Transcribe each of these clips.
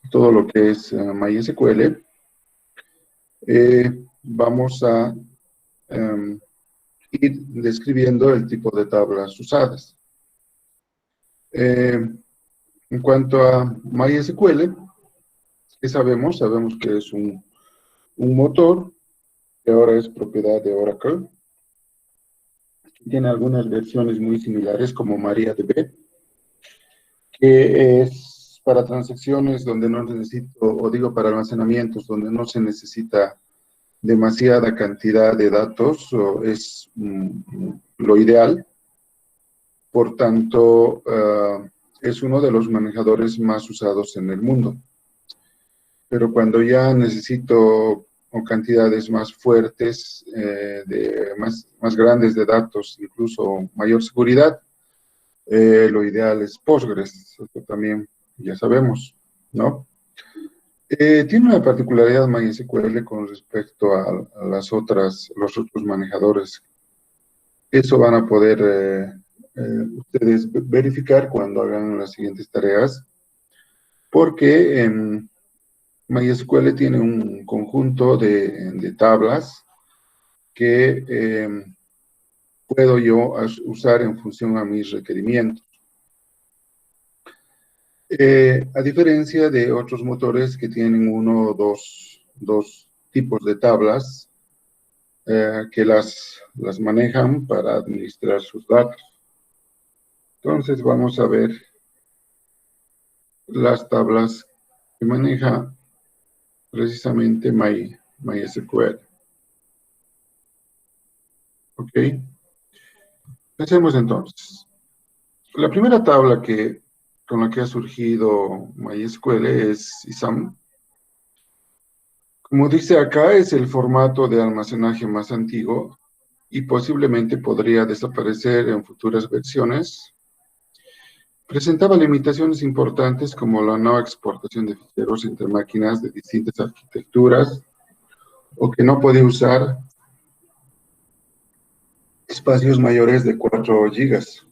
todo lo que es MySQL, vamos a ir describiendo el tipo de tablas usadas. En cuanto a MySQL, ¿qué sabemos? Sabemos que es un motor que ahora es propiedad de Oracle. Tiene algunas versiones muy similares como MariaDB, que es para transacciones donde no necesito, o digo para almacenamientos, donde no se necesita demasiada cantidad de datos, es lo ideal. Por tanto, es uno de los manejadores más usados en el mundo. Pero cuando ya necesito cantidades más fuertes, más grandes de datos, incluso mayor seguridad, lo ideal es Postgres, esto también ya sabemos, ¿no? Tiene una particularidad MySQL con respecto a los otros manejadores. Eso van a poder ustedes verificar cuando hagan las siguientes tareas, porque MySQL tiene un conjunto de tablas que puedo yo usar en función a mis requerimientos. A diferencia de otros motores que tienen uno o dos tipos de tablas que las manejan para administrar sus datos. Entonces vamos a ver las tablas que maneja precisamente MySQL. ¿Ok? Empecemos entonces. La primera tabla con la que ha surgido MySQL es ISAM. Como dice acá, es el formato de almacenaje más antiguo y posiblemente podría desaparecer en futuras versiones. Presentaba limitaciones importantes como la no exportación de ficheros entre máquinas de distintas arquitecturas o que no podía usar espacios mayores de 4 gigas.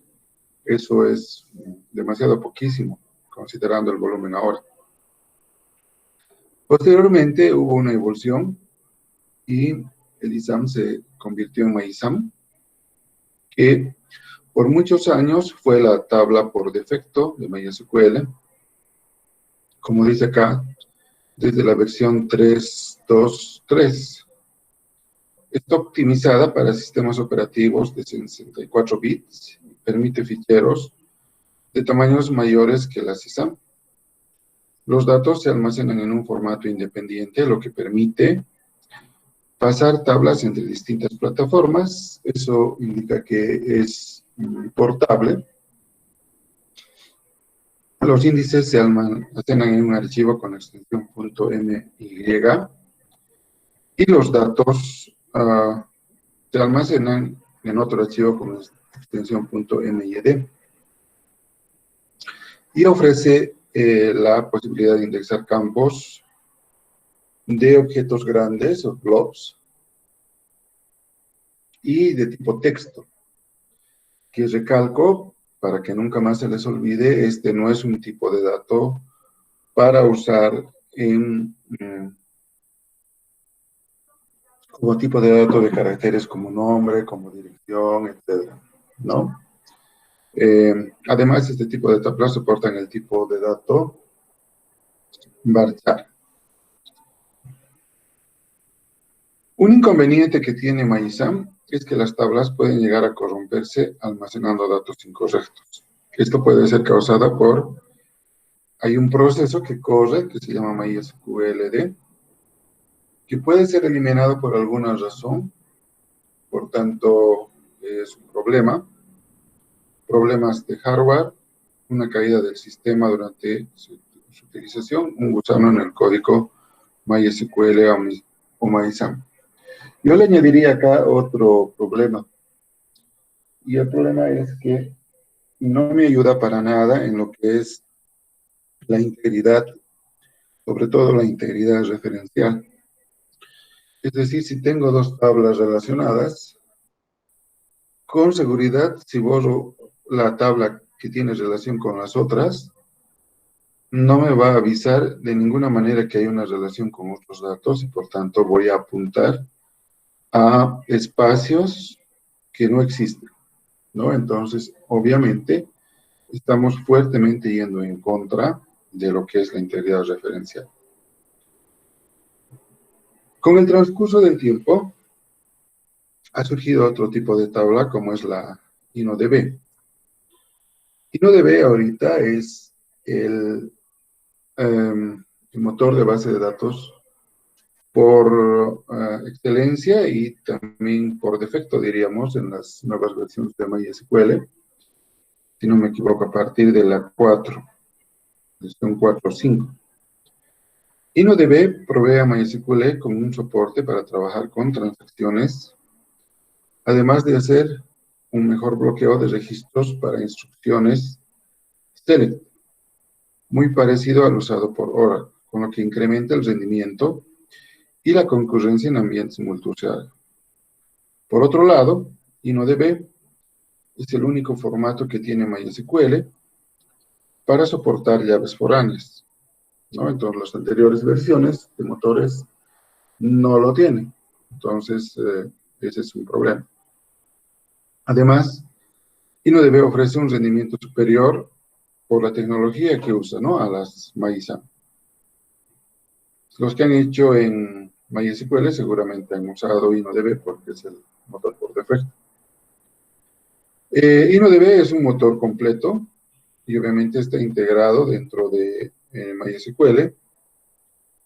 Eso es demasiado poquísimo, considerando el volumen ahora. Posteriormente hubo una evolución y el ISAM se convirtió en MyISAM, que por muchos años fue la tabla por defecto de MySQL. Como dice acá, desde la versión 3.2.3. Está optimizada para sistemas operativos de 64 bits y permite ficheros de tamaños mayores que la ISAM. Los datos se almacenan en un formato independiente, lo que permite pasar tablas entre distintas plataformas. Eso indica que es portable. Los índices se almacenan en un archivo con extensión .my y los datos se almacenan en otro archivo con extensión .myd. Y ofrece la posibilidad de indexar campos de objetos grandes o blobs y de tipo texto, que recalco para que nunca más se les olvide, este no es un tipo de dato para usar como tipo de dato de caracteres como nombre, como dirección, etc., ¿no? Además, este tipo de tablas soportan el tipo de dato varchar. Un inconveniente que tiene MyISAM es que las tablas pueden llegar a corromperse almacenando datos incorrectos. Esto puede ser causado hay un proceso que corre que se llama MySQLD, que puede ser eliminado por alguna razón, por tanto es un problema. Problemas de hardware, una caída del sistema durante su utilización, un gusano en el código MySQL o MyISAM. Yo le añadiría acá otro problema. Y el problema es que no me ayuda para nada en lo que es la integridad, sobre todo la integridad referencial. Es decir, si tengo dos tablas relacionadas, con seguridad, si borro la tabla que tiene relación con las otras, no me va a avisar de ninguna manera que hay una relación con otros datos y por tanto voy a apuntar a espacios que no existen, ¿no? Entonces, obviamente, estamos fuertemente yendo en contra de lo que es la integridad referencial. Con el transcurso del tiempo, ha surgido otro tipo de tabla como es la InnoDB. InnoDB ahorita es el, el motor de base de datos por excelencia y también por defecto, diríamos, en las nuevas versiones de MySQL. Si no me equivoco, a partir de la 4, desde un 4.5. InnoDB provee a MySQL con un soporte para trabajar con transacciones, además de hacer un mejor bloqueo de registros para instrucciones select, muy parecido al usado por Oracle, con lo que incrementa el rendimiento y la concurrencia en ambientes multiusuario. Por otro lado, InnoDB es el único formato que tiene MySQL para soportar llaves foráneas, ¿no? Entonces, las anteriores versiones de motores no lo tienen. Entonces, ese es un problema. Además, InnoDB ofrece un rendimiento superior por la tecnología que usa, ¿no? A las MySAM. Los que han hecho en MySQL seguramente han usado InnoDB porque es el motor por defecto. InnoDB es un motor completo y obviamente está integrado dentro de MySQL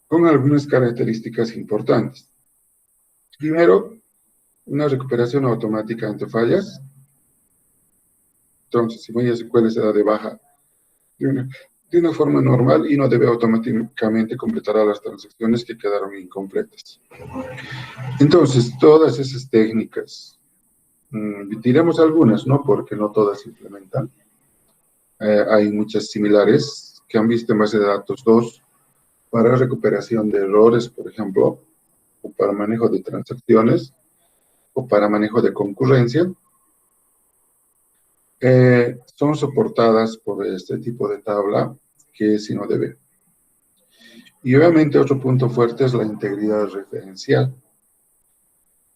con algunas características importantes. Primero, una recuperación automática ante fallas. Entonces, si MySQL se da de baja de una forma normal, InnoDB automáticamente completará las transacciones que quedaron incompletas. Entonces, todas esas técnicas, diremos algunas, ¿no? Porque no todas se implementan. Hay muchas similares que han visto en base de datos 2 para recuperación de errores, por ejemplo, o para manejo de transacciones, o para manejo de concurrencia, son soportadas por este tipo de tabla que es InnoDB. Y obviamente otro punto fuerte es la integridad referencial.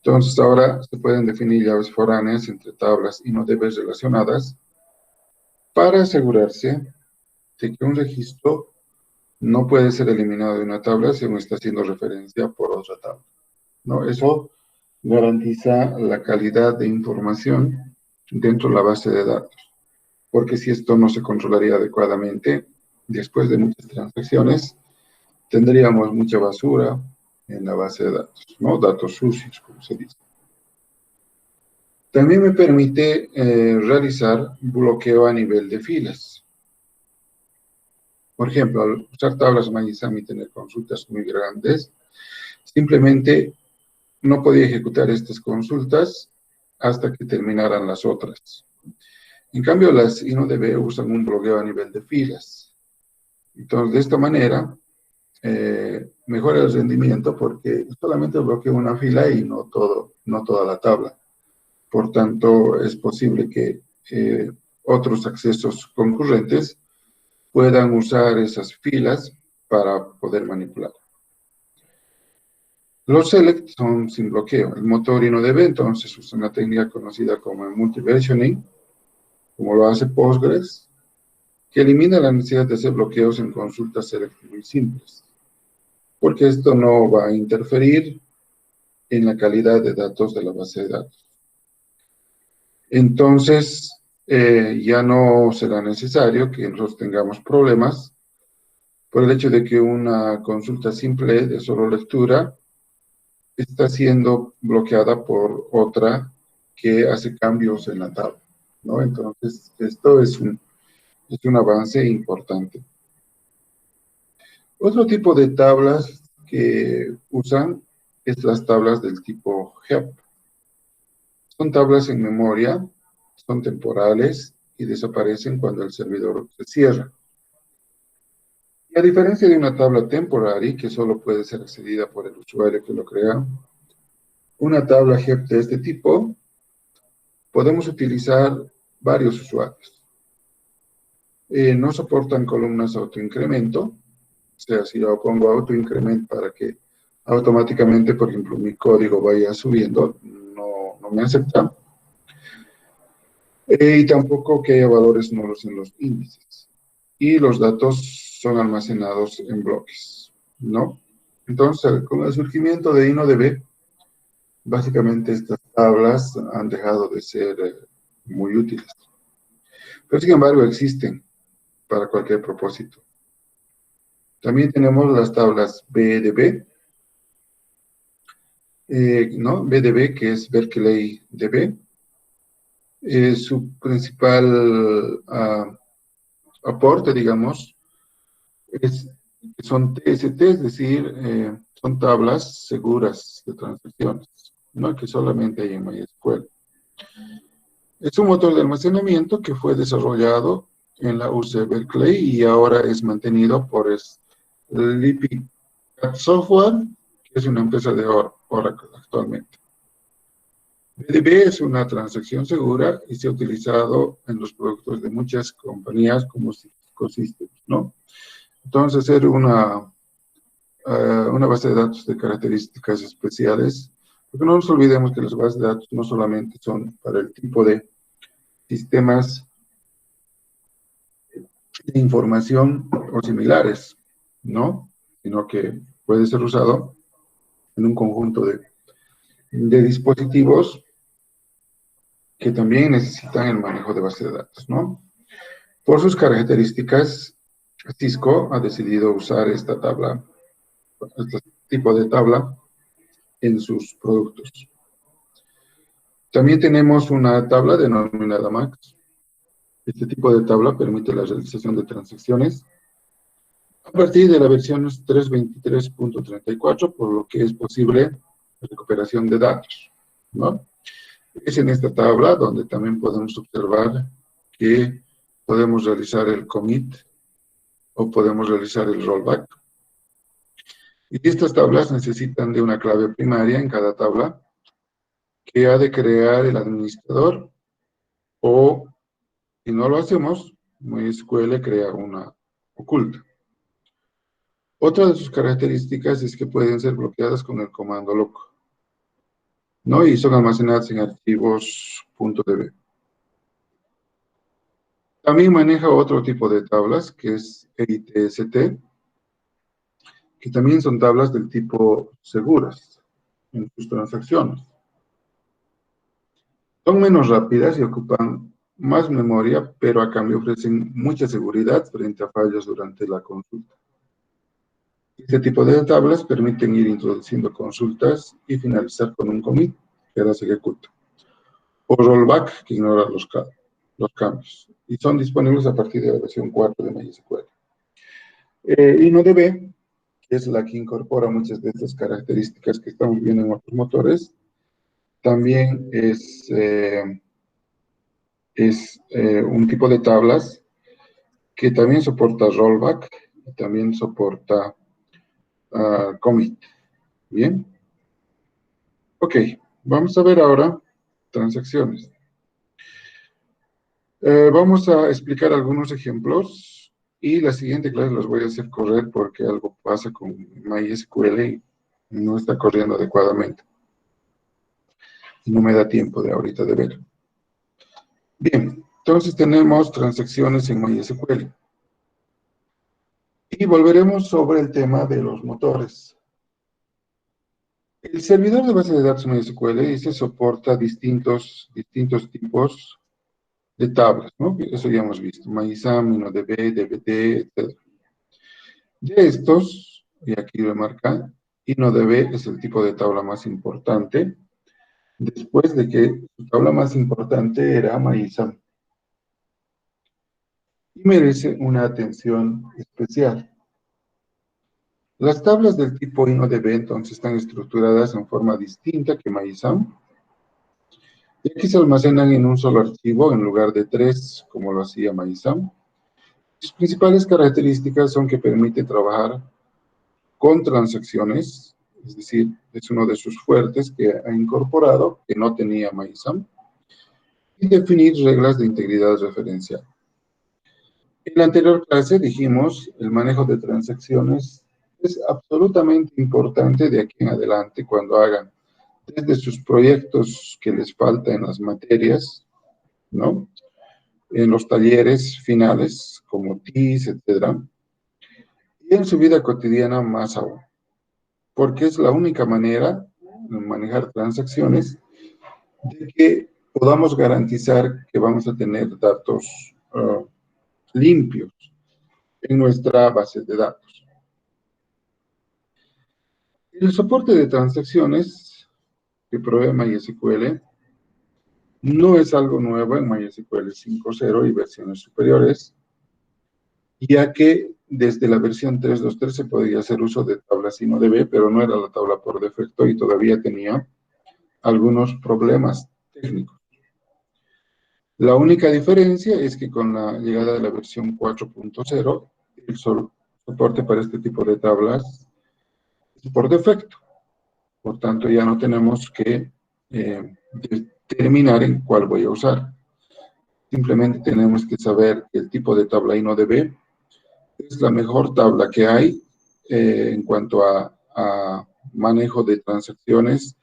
Entonces ahora se pueden definir llaves foráneas entre tablas InnoDB relacionadas para asegurarse de que un registro no puede ser eliminado de una tabla si no está haciendo referencia por otra tabla, ¿no? Eso garantiza la calidad de información dentro de la base de datos, porque si esto no se controlaría adecuadamente, después de muchas transacciones, tendríamos mucha basura en la base de datos, ¿no? Datos sucios, como se dice. También me permite realizar bloqueo a nivel de filas. Por ejemplo, al usar tablas MySAM y tener consultas muy grandes, simplemente no podía ejecutar estas consultas hasta que terminaran las otras. En cambio, las InnoDB usan un bloqueo a nivel de filas. Entonces, de esta manera, mejora el rendimiento porque solamente bloquea una fila y no toda la tabla. Por tanto, es posible que otros accesos concurrentes puedan usar esas filas para poder manipular. Los select son sin bloqueo. El motor InnoDB entonces usa una técnica conocida como multiversioning, como lo hace Postgres, que elimina la necesidad de hacer bloqueos en consultas select muy simples, porque esto no va a interferir en la calidad de datos de la base de datos. Entonces, ya no será necesario que nosotros tengamos problemas por el hecho de que una consulta simple de solo lectura está siendo bloqueada por otra que hace cambios en la tabla, ¿no? Entonces, esto es un avance importante. Otro tipo de tablas que usan es las tablas del tipo HEP. Son tablas en memoria, son temporales y desaparecen cuando el servidor se cierra. Y a diferencia de una tabla temporary, que solo puede ser accedida por el usuario que lo crea, una tabla HEP de este tipo podemos utilizar varios usuarios. No soportan columnas autoincremento. O sea, si yo pongo autoincremento para que automáticamente, por ejemplo, mi código vaya subiendo, no me acepta. Y tampoco que haya valores nulos en los índices. Y los datos son almacenados en bloques, ¿no? Entonces, con el surgimiento de InnoDB, básicamente estas tablas han dejado de ser muy útiles. Pero sin embargo existen para cualquier propósito. También tenemos las tablas BDB, ¿no? BDB, que es Berkeley DB. Su principal aporte, digamos, son TST, es decir, son tablas seguras de transacciones, ¿no? Que solamente hay en MySQL. Es un motor de almacenamiento que fue desarrollado en la UC Berkeley y ahora es mantenido por Sleepy Cat Software, que es una empresa de Oracle actualmente. BDB es una transacción segura y se ha utilizado en los productos de muchas compañías como Cisco Systems, ¿no? Entonces, ser una base de datos de características especiales, porque no nos olvidemos que las bases de datos no solamente son para el tipo de sistemas de información o similares, ¿no? Sino que puede ser usado en un conjunto de dispositivos que también necesitan el manejo de base de datos, ¿no? Por sus características, Cisco ha decidido usar esta tabla, este tipo de tabla en sus productos. También tenemos una tabla denominada MAX. Este tipo de tabla permite la realización de transacciones a partir de la versión 323.34, por lo que es posible la recuperación de datos, ¿no? Es en esta tabla donde también podemos observar que podemos realizar el commit o podemos realizar el rollback. Y estas tablas necesitan de una clave primaria en cada tabla que ha de crear el administrador, o si no lo hacemos, MySQL crea una oculta. Otra de sus características es que pueden ser bloqueadas con el comando lock, ¿no? Y son almacenadas en archivos .db. También maneja otro tipo de tablas, que es EITST, que también son tablas del tipo seguras en sus transacciones. Son menos rápidas y ocupan más memoria, pero a cambio ofrecen mucha seguridad frente a fallos durante la consulta. Este tipo de tablas permiten ir introduciendo consultas y finalizar con un commit que ahora se ejecuta, o rollback, que ignora los cambios. Y son disponibles a partir de la versión 4 de MySQL. InnoDB, que es la que incorpora muchas de estas características que estamos viendo en otros motores, también es un tipo de tablas que también soporta rollback y también soporta commit. Bien. Ok, vamos a ver ahora transacciones. Vamos a explicar algunos ejemplos y la siguiente clase los voy a hacer correr porque algo pasa con MySQL y no está corriendo adecuadamente. Y no me da tiempo de ahorita de ver. Bien, entonces tenemos transacciones en MySQL. Y volveremos sobre el tema de los motores. El servidor de base de datos MySQL se soporta distintos tipos de tablas, ¿no? Eso ya hemos visto, MySAM, InnoDB, DBT, etc. De estos, y aquí lo marca, InnoDB es el tipo de tabla más importante, después de que su tabla más importante era MySAM. Y merece una atención especial. Las tablas del tipo InnoDB entonces están estructuradas en forma distinta que MySAM, y aquí se almacenan en un solo archivo en lugar de 3, como lo hacía MySAM. Sus principales características son que permite trabajar con transacciones, es decir, es uno de sus fuertes que ha incorporado, que no tenía MySAM, y definir reglas de integridad referencial. En la anterior clase dijimos, el manejo de transacciones es absolutamente importante de aquí en adelante cuando hagan desde sus proyectos que les falta en las materias, ¿no? En los talleres finales, como TIS, etcétera, y en su vida cotidiana más aún, porque es la única manera de manejar transacciones de que podamos garantizar que vamos a tener datos limpios en nuestra base de datos. El soporte de transacciones que provee MySQL no es algo nuevo en MySQL 5.0 y versiones superiores, ya que desde la versión 3.2.3 se podía hacer uso de tablas InnoDB, pero no era la tabla por defecto y todavía tenía algunos problemas técnicos. La única diferencia es que con la llegada de la versión 4.0, el soporte para este tipo de tablas es por defecto. Por tanto, ya no tenemos que determinar en cuál voy a usar. Simplemente tenemos que saber que el tipo de tabla InnoDB es la mejor tabla que hay en cuanto a manejo de transacciones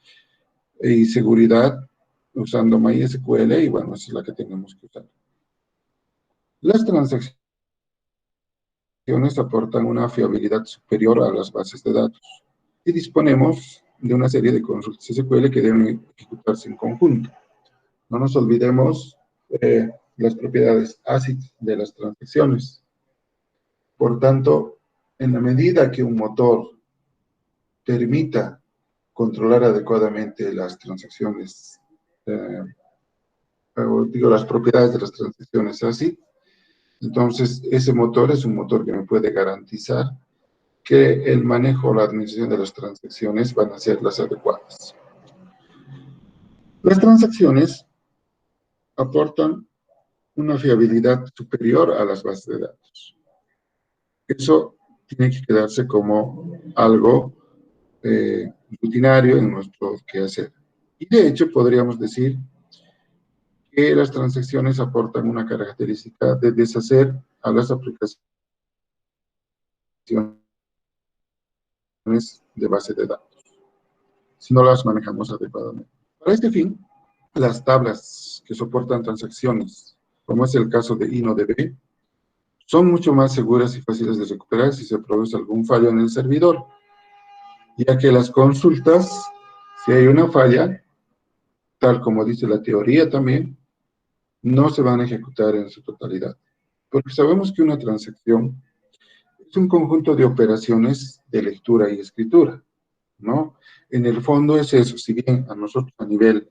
y seguridad usando MySQL, y bueno, esa es la que tenemos que usar. Las transacciones aportan una fiabilidad superior a las bases de datos y disponemos de una serie de consultas SQL que deben ejecutarse en conjunto. No nos olvidemos las propiedades ACID de las transacciones. Por tanto, en la medida que un motor permita controlar adecuadamente las transacciones, o digo, las propiedades de las transacciones ACID, entonces ese motor es un motor que me puede garantizar que el manejo o la administración de las transacciones van a ser las adecuadas. Las transacciones aportan una fiabilidad superior a las bases de datos. Eso tiene que quedarse como algo rutinario en nuestro quehacer. Y de hecho podríamos decir que las transacciones aportan una característica de deshacer a las aplicaciones de base de datos, si no las manejamos adecuadamente. Para este fin, las tablas que soportan transacciones, como es el caso de InnoDB, son mucho más seguras y fáciles de recuperar si se produce algún fallo en el servidor, ya que las consultas, si hay una falla, tal como dice la teoría también, no se van a ejecutar en su totalidad. Porque sabemos que una transacción es un conjunto de operaciones de lectura y escritura, ¿no? En el fondo es eso, si bien a nosotros a nivel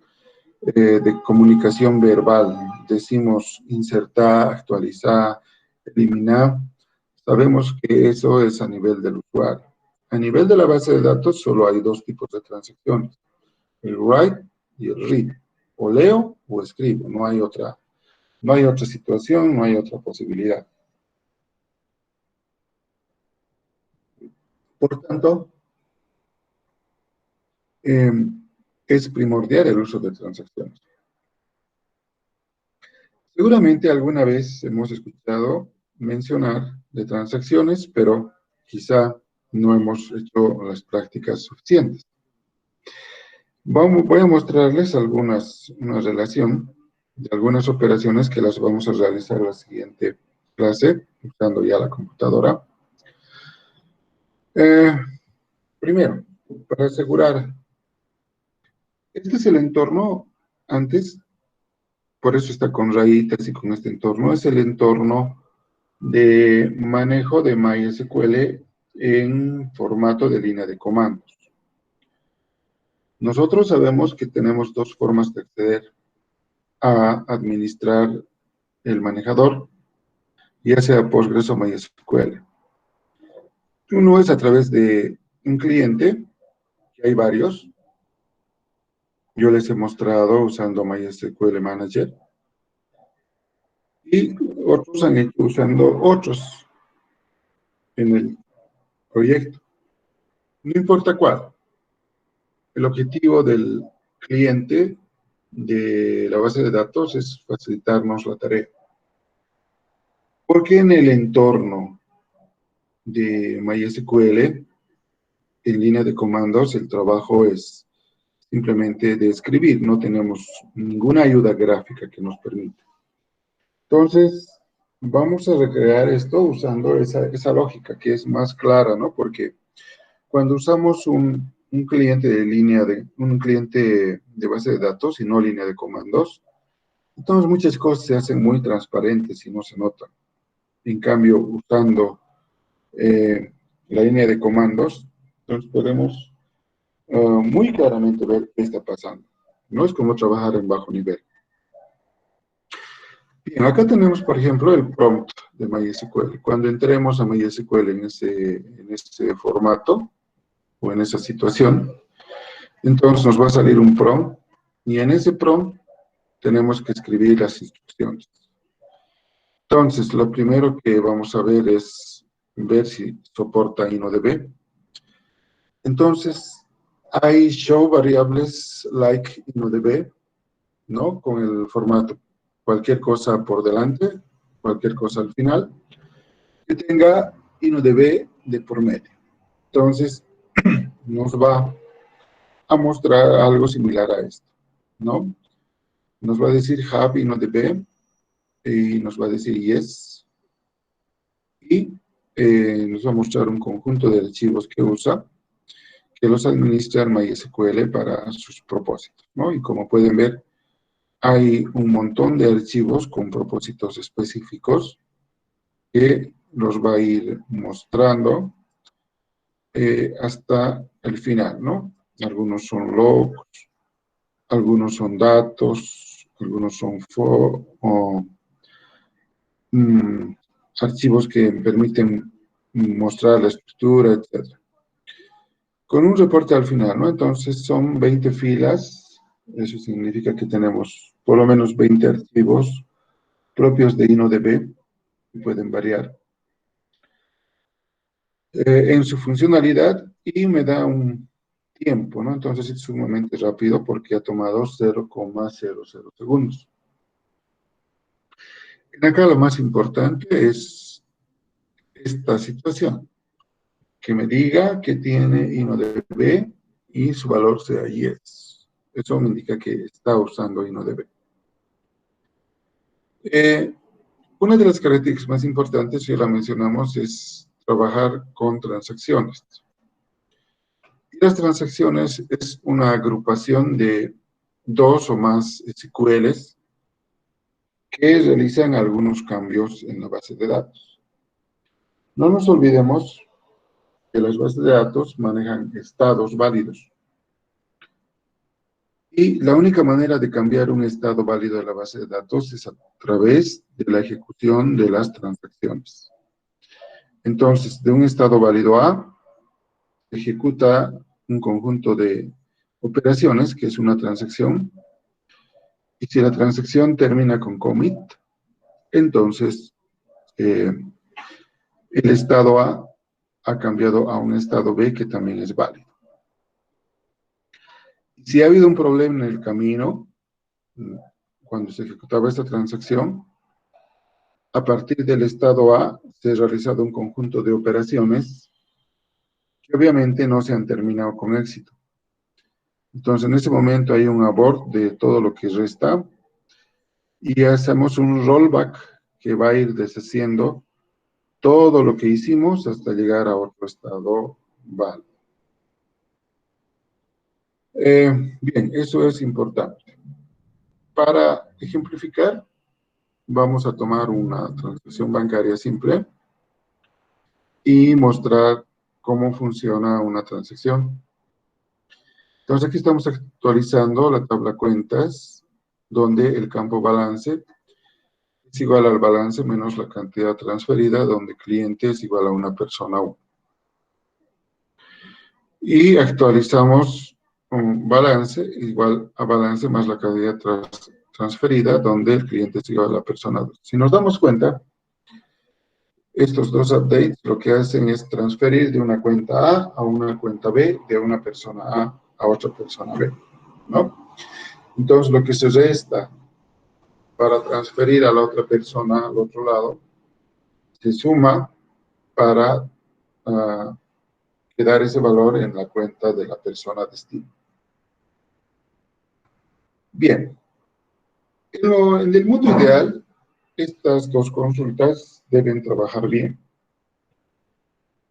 de comunicación verbal decimos insertar, actualizar, eliminar, sabemos que eso es a nivel del usuario. A nivel de la base de datos solo hay dos tipos de transacciones, el write y el read. O leo o escribo, no hay otra situación, no hay otra posibilidad. Por tanto, es primordial el uso de transacciones. Seguramente alguna vez hemos escuchado mencionar de transacciones, pero quizá no hemos hecho las prácticas suficientes. Voy a mostrarles una relación de algunas operaciones que las vamos a realizar en la siguiente clase, usando ya la computadora. Primero, para asegurar, este es el entorno antes, por eso está con rayitas y con este entorno, es el entorno de manejo de MySQL en formato de línea de comandos. Nosotros sabemos que tenemos dos formas de acceder a administrar el manejador, ya sea Postgres o MySQL. Uno es a través de un cliente, que hay varios. Yo les he mostrado usando MySQL Manager. Y otros han hecho usando otros en el proyecto. No importa cuál. El objetivo del cliente de la base de datos es facilitarnos la tarea. Porque en el entorno de MySQL, en línea de comandos, el trabajo es simplemente de escribir, no tenemos ninguna ayuda gráfica que nos permita. Entonces, vamos a recrear esto usando esa lógica que es más clara, ¿no? Porque cuando usamos un cliente un cliente de base de datos y no línea de comandos, entonces muchas cosas se hacen muy transparentes y no se notan. En cambio, usando la línea de comandos, entonces podemos muy claramente ver qué está pasando. No es como trabajar en bajo nivel. Bien, acá tenemos, por ejemplo, el prompt de MySQL. Cuando entremos a MySQL en ese formato o en esa situación, entonces nos va a salir un prompt y en ese prompt tenemos que escribir las instrucciones. Entonces, lo primero que vamos a ver es ver si soporta InnoDB. Entonces, hay show variables like InnoDB, ¿no? Con el formato cualquier cosa por delante, cualquier cosa al final, que tenga InnoDB de por medio. Entonces, nos va a mostrar algo similar a esto, ¿no? Nos va a decir have InnoDB y nos va a decir yes. Y nos va a mostrar un conjunto de archivos que usa, que los administra en MySQL para sus propósitos, ¿no? Y como pueden ver, hay un montón de archivos con propósitos específicos que los va a ir mostrando hasta el final, ¿no? Algunos son logs, algunos son datos, algunos son archivos que permiten mostrar la estructura, etc. Con un reporte al final, ¿no? Entonces son 20 filas, eso significa que tenemos por lo menos 20 archivos propios de InnoDB, que pueden variar en su funcionalidad y me da un tiempo, ¿no? Entonces es sumamente rápido porque ha tomado 0,00 segundos. Acá lo más importante es esta situación, que me diga que tiene InnoDB y su valor sea yes. Eso me indica que está usando InnoDB. Una de las características más importantes, ya la mencionamos, es trabajar con transacciones. Y las transacciones es una agrupación de dos o más SQLs que realizan algunos cambios en la base de datos. No nos olvidemos que las bases de datos manejan estados válidos. Y la única manera de cambiar un estado válido de la base de datos es a través de la ejecución de las transacciones. Entonces, de un estado válido A, ejecuta un conjunto de operaciones, que es una transacción, y si la transacción termina con commit, entonces el estado A ha cambiado a un estado B que también es válido. Si ha habido un problema en el camino, cuando se ejecutaba esta transacción, a partir del estado A se ha realizado un conjunto de operaciones que obviamente no se han terminado con éxito. Entonces, en ese momento hay un abort de todo lo que resta y hacemos un rollback que va a ir deshaciendo todo lo que hicimos hasta llegar a otro estado válido. Bien, eso es importante. Para ejemplificar, vamos a tomar una transacción bancaria simple y mostrar cómo funciona una transacción. Entonces aquí estamos actualizando la tabla cuentas, donde el campo balance es igual al balance menos la cantidad transferida, donde cliente es igual a una persona 1. Y actualizamos un balance igual a balance más la cantidad transferida, donde el cliente es igual a la persona 2. Si nos damos cuenta, estos dos updates lo que hacen es transferir de una cuenta A una cuenta B, de una persona a otra persona B, ¿no? Entonces, lo que se resta para transferir a la otra persona al otro lado se suma para quedar ese valor en la cuenta de la persona destino. Bien, en el mundo ideal, estas dos consultas deben trabajar bien,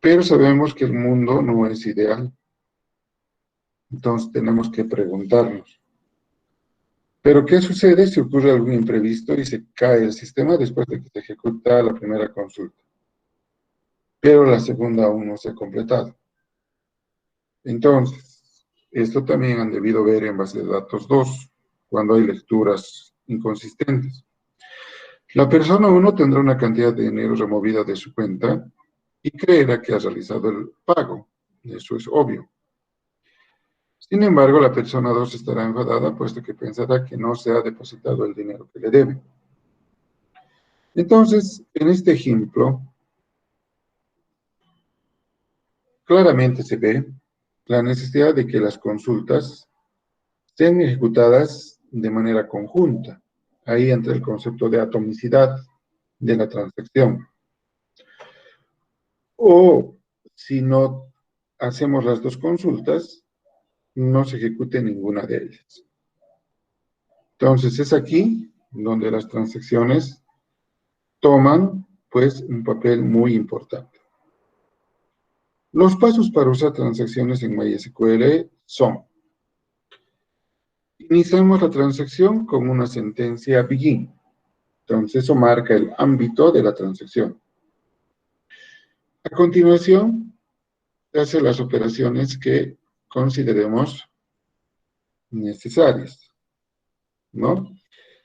pero sabemos que el mundo no es ideal, entonces tenemos que preguntarnos, ¿pero qué sucede si ocurre algún imprevisto y se cae el sistema después de que se ejecuta la primera consulta? Pero la segunda aún no se ha completado. Entonces, esto también han debido ver en base de datos 2, cuando hay lecturas inconsistentes. La persona 1 tendrá una cantidad de dinero removida de su cuenta y creerá que ha realizado el pago. Eso es obvio. Sin embargo, la persona 2 estará enfadada, puesto que pensará que no se ha depositado el dinero que le debe. Entonces, en este ejemplo, claramente se ve la necesidad de que las consultas sean ejecutadas de manera conjunta. Ahí entra el concepto de atomicidad de la transacción. O si no hacemos las dos consultas, no se ejecute ninguna de ellas. Entonces es aquí donde las transacciones toman pues un papel muy importante. Los pasos para usar transacciones en MySQL son: iniciamos la transacción con una sentencia begin. Entonces eso marca el ámbito de la transacción. A continuación, se hacen las operaciones que consideremos necesarias, ¿no?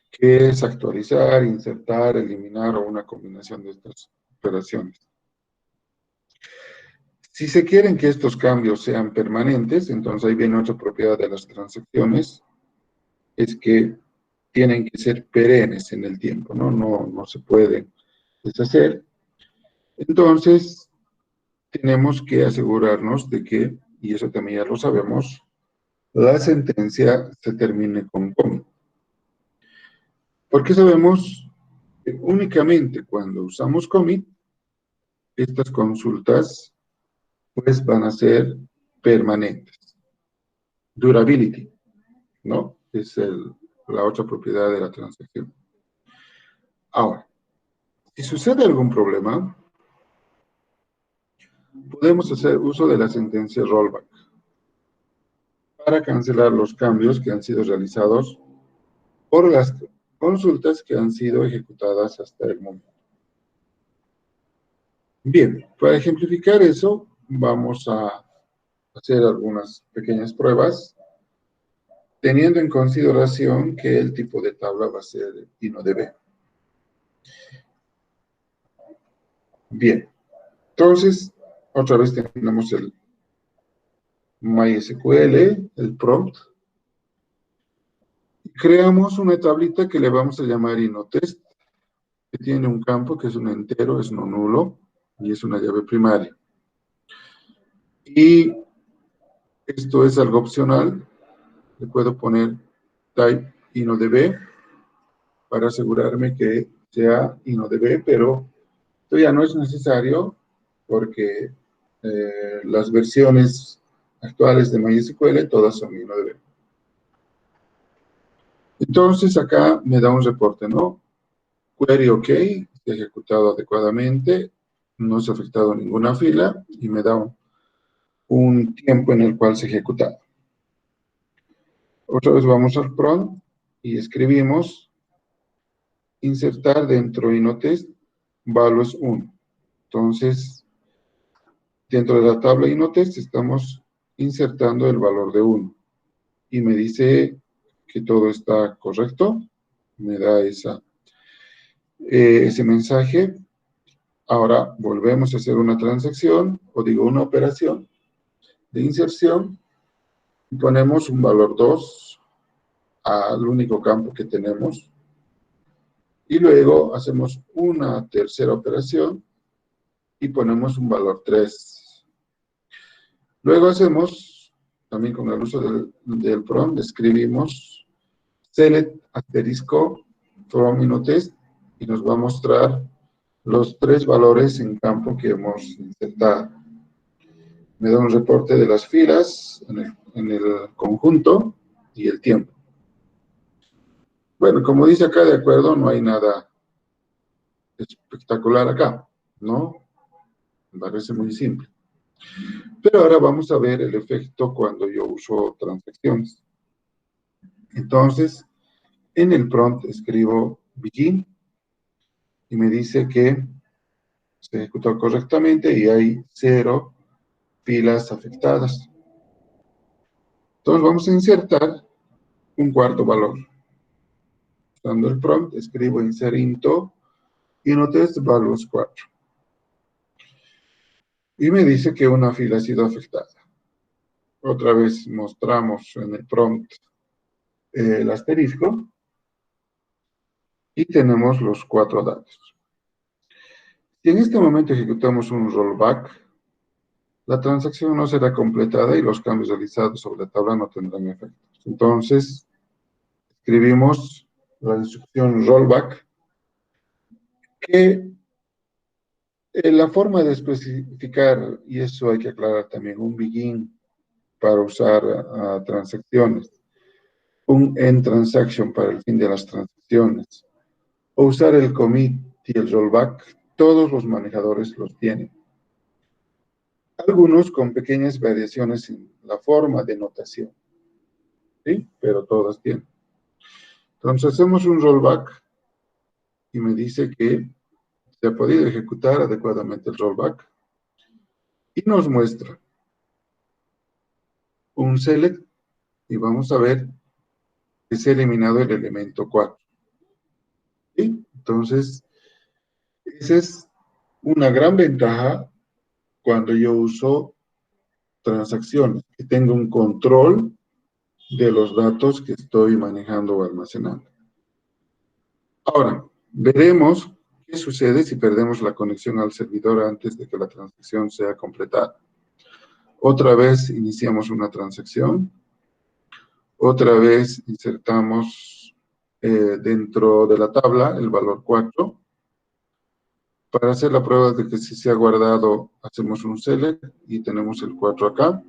Que es actualizar, insertar, eliminar o una combinación de estas operaciones. Si se quieren que estos cambios sean permanentes, entonces ahí viene otra propiedad de las transacciones, es que tienen que ser perennes en el tiempo, ¿no? No se pueden deshacer. Entonces, tenemos que asegurarnos de que, y eso también ya lo sabemos, la sentencia se termine con commit. Porque sabemos que únicamente cuando usamos commit, estas consultas pues van a ser permanentes. Durability, ¿no? Es la otra propiedad de la transacción. Ahora, si sucede algún problema, podemos hacer uso de la sentencia rollback para cancelar los cambios que han sido realizados por las consultas que han sido ejecutadas hasta el momento. Bien, para ejemplificar eso, vamos a hacer algunas pequeñas pruebas, teniendo en consideración que el tipo de tabla va a ser InnoDB. Bien, entonces, otra vez tenemos el MySQL, el prompt. Creamos una tablita que le vamos a llamar InnoTest, que tiene un campo que es un entero, es no nulo, y es una llave primaria. Y esto es algo opcional. Le puedo poner type InnoDB para asegurarme que sea InnoDB, pero esto ya no es necesario porque las versiones actuales de MySQL todas son InnoDB. Entonces acá me da un reporte, ¿no? Query OK, se ha ejecutado adecuadamente, no se ha afectado ninguna fila y me da un tiempo en el cual se ha ejecutado. Otra vez vamos al prompt y escribimos insertar dentro de InnoTest values 1. Entonces, dentro de la tabla InnoTest estamos insertando el valor de 1. Y me dice que todo está correcto. Me da ese mensaje. Ahora volvemos a hacer una transacción, o digo una operación de inserción. Y ponemos un valor 2 al único campo que tenemos. Y luego hacemos una tercera operación y ponemos un valor 3. Luego hacemos, también con el uso del prompt, escribimos select asterisco from InnoTest y nos va a mostrar los tres valores en campo que hemos insertado. Me da un reporte de las filas en el conjunto y el tiempo. Bueno, como dice acá, de acuerdo, no hay nada espectacular acá, ¿no? Me parece muy simple. Pero ahora vamos a ver el efecto cuando yo uso transacciones. Entonces, en el prompt escribo begin y me dice que se ejecutó correctamente y hay 0 filas afectadas. Entonces vamos a insertar un cuarto valor. Usando el prompt, escribo insert into InnoTest values 4. Y me dice que una fila ha sido afectada. Otra vez mostramos en el prompt el asterisco y tenemos los 4 datos. Si en este momento ejecutamos un rollback, la transacción no será completada y los cambios realizados sobre la tabla no tendrán efectos. Entonces, escribimos la instrucción rollback, que la forma de especificar, y eso hay que aclarar también, un begin para usar transacciones, un end transaction para el fin de las transacciones, o usar el commit y el rollback, todos los manejadores los tienen. Algunos con pequeñas variaciones en la forma de notación, ¿sí? Pero todas tienen. Entonces hacemos un rollback y me dice que se ha podido ejecutar adecuadamente el rollback y nos muestra un select y vamos a ver que se ha eliminado el elemento 4. ¿Sí? Entonces, esa es una gran ventaja cuando yo uso transacciones, que tengo un control de los datos que estoy manejando o almacenando. Ahora, veremos qué sucede si perdemos la conexión al servidor antes de que la transacción sea completada. Otra vez iniciamos una transacción. Otra vez insertamos dentro de la tabla el valor 4. Para hacer la prueba de que si se ha guardado, hacemos un select y tenemos el 4 acá.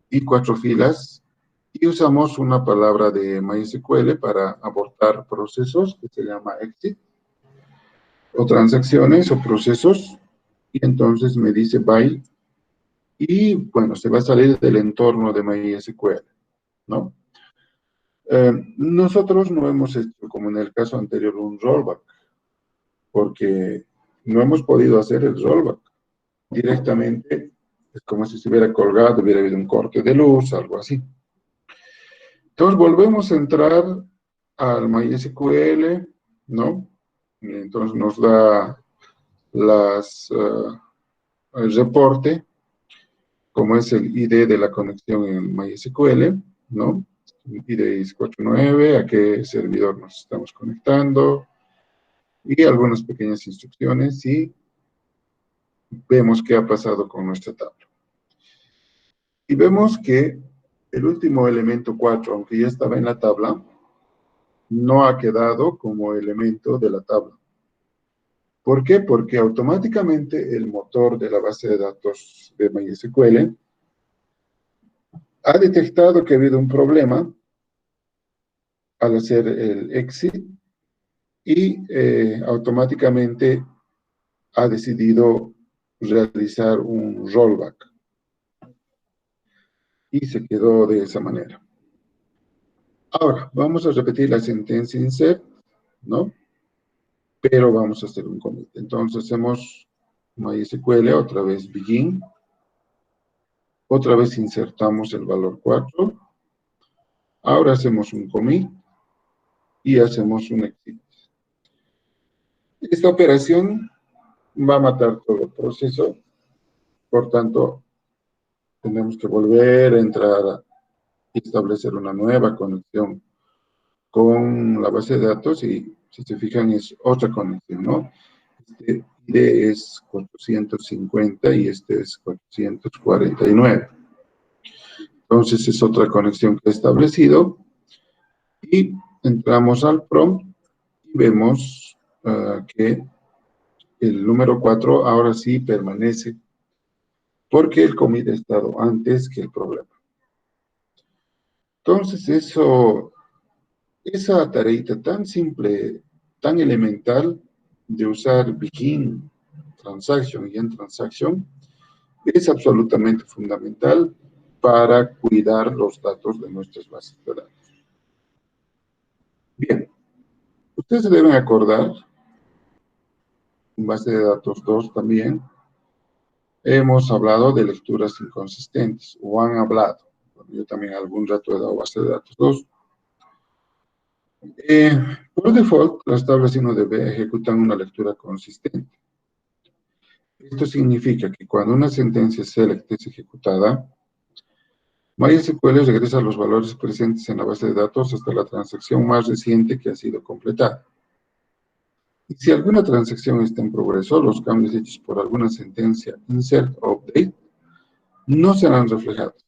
Y 4 filas. Y usamos una palabra de MySQL para abortar procesos, que se llama exit, o transacciones o procesos. Y entonces me dice bye. Y bueno, se va a salir del entorno de MySQL, ¿no? Nosotros no hemos hecho, como en el caso anterior, un rollback, porque no hemos podido hacer el rollback. Directamente es como si se hubiera colgado, hubiera habido un corte de luz, algo así. Entonces volvemos a entrar al MySQL, ¿no? Y entonces nos da el reporte, como es el ID de la conexión en MySQL, ¿no? ID es 49, a qué servidor nos estamos conectando, y algunas pequeñas instrucciones, y vemos qué ha pasado con nuestra tabla. Y vemos que el último elemento 4, aunque ya estaba en la tabla, no ha quedado como elemento de la tabla. ¿Por qué? Porque automáticamente el motor de la base de datos de MySQL ha detectado que ha habido un problema al hacer el exit y automáticamente ha decidido realizar un rollback. Y se quedó de esa manera. Ahora, vamos a repetir la sentencia insert, ¿no? Pero vamos a hacer un commit. Entonces hacemos MySQL, otra vez begin. Otra vez insertamos el valor 4. Ahora hacemos un commit y hacemos un exit. Esta operación va a matar todo el proceso. Por tanto, tenemos que volver a entrar y establecer una nueva conexión con la base de datos y, si se fijan, es otra conexión, ¿no? Este ID es 450 y este es 449. Entonces es otra conexión que he establecido y entramos al prompt y vemos que el número 4 ahora sí permanece, porque el commit ha estado antes que el problema. Entonces, esa tareita tan simple, tan elemental de usar begin transaction y end transaction es absolutamente fundamental para cuidar los datos de nuestras bases de datos. Bien, ustedes se deben acordar, en base de datos 2 también, hemos hablado de lecturas inconsistentes, o han hablado. Yo también algún rato he dado base de datos 2. Por default, las tablas 1DB ejecutan una lectura consistente. Esto significa que cuando una sentencia select es ejecutada, MySQL regresa los valores presentes en la base de datos hasta la transacción más reciente que ha sido completada. Y si alguna transacción está en progreso, los cambios hechos por alguna sentencia insert o update no serán reflejados.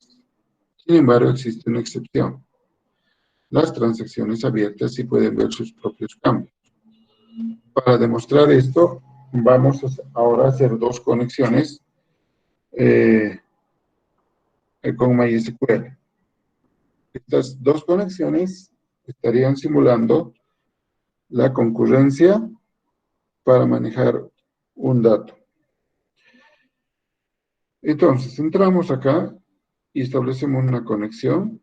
Sin embargo, existe una excepción. Las transacciones abiertas sí pueden ver sus propios cambios. Para demostrar esto, vamos ahora a hacer dos conexiones con MySQL. Estas dos conexiones estarían simulando la concurrencia para manejar un dato. Entonces, entramos acá y establecemos una conexión.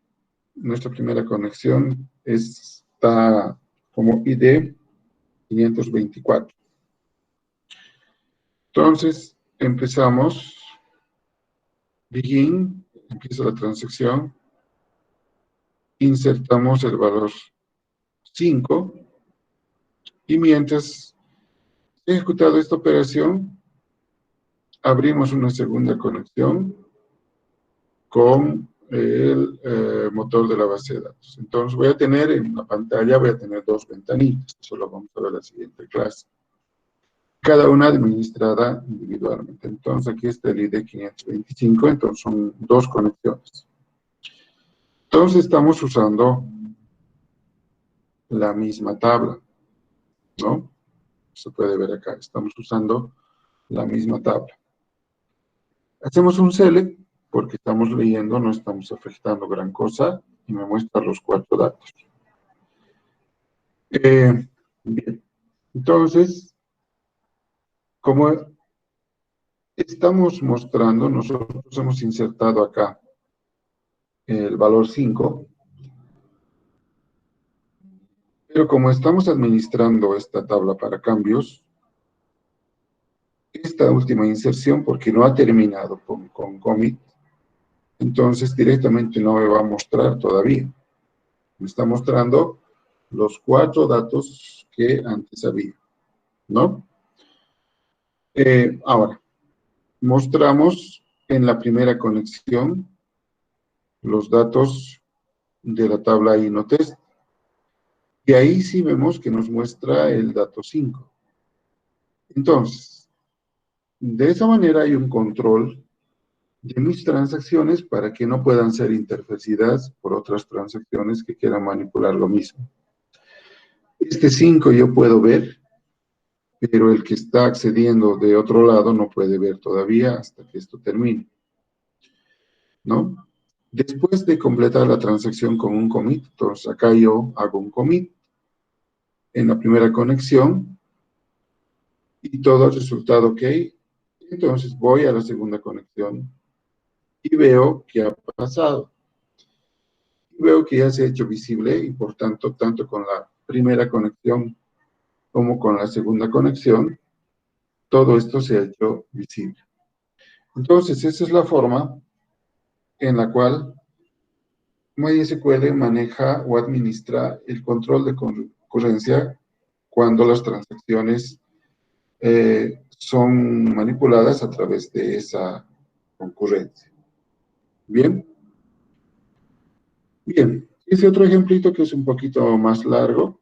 Nuestra primera conexión está como ID 524. Entonces, empezamos, begin, empieza la transacción, insertamos el valor 5, y mientras he ejecutado esta operación, abrimos una segunda conexión con el motor de la base de datos. Entonces voy a tener en la pantalla, voy a tener dos ventanitas, eso lo vamos a ver en la siguiente clase. Cada una administrada individualmente. Entonces aquí está el ID 525, entonces son dos conexiones. Entonces estamos usando la misma tabla, ¿no? Se puede ver acá, estamos usando la misma tabla. Hacemos un select, porque estamos leyendo, no estamos afectando gran cosa, y me muestra los 4 datos. Bien, entonces, como estamos mostrando, nosotros hemos insertado acá el valor 5, pero como estamos administrando esta tabla para cambios, esta última inserción, porque no ha terminado con commit, entonces directamente no me va a mostrar todavía. Me está mostrando los 4 datos que antes había, ¿no? Ahora, mostramos en la primera conexión los datos de la tabla InnoTest. Y ahí sí vemos que nos muestra el dato 5. Entonces, de esa manera hay un control de mis transacciones para que no puedan ser interferidas por otras transacciones que quieran manipular lo mismo. Este 5 yo puedo ver, pero el que está accediendo de otro lado no puede ver todavía hasta que esto termine, ¿no? Después de completar la transacción con un commit, entonces acá yo hago un commit en la primera conexión y todo el resultado ok. Entonces voy a la segunda conexión y veo que ha pasado. Veo que ya se ha hecho visible y por tanto, tanto con la primera conexión como con la segunda conexión, todo esto se ha hecho visible. Entonces, esa es la forma en la cual MySQL maneja o administra el control de concurrencia cuando las transacciones son manipuladas a través de esa concurrencia. ¿Bien? Bien, ese otro ejemplito que es un poquito más largo,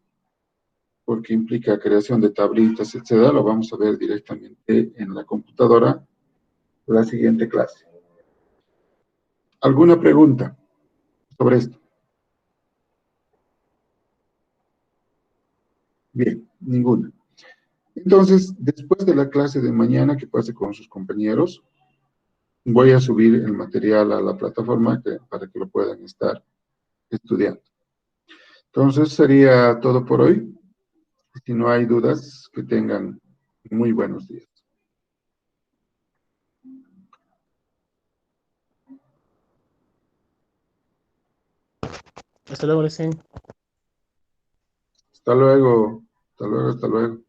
porque implica creación de tablitas, etcétera, lo vamos a ver directamente en la computadora la siguiente clase. ¿Alguna pregunta sobre esto? Bien, ninguna. Entonces, después de la clase de mañana que pase con sus compañeros, voy a subir el material a la plataforma para que lo puedan estar estudiando. Entonces, sería todo por hoy. Si no hay dudas, que tengan muy buenos días. Hasta luego, Alexei. Hasta luego, hasta luego, hasta luego.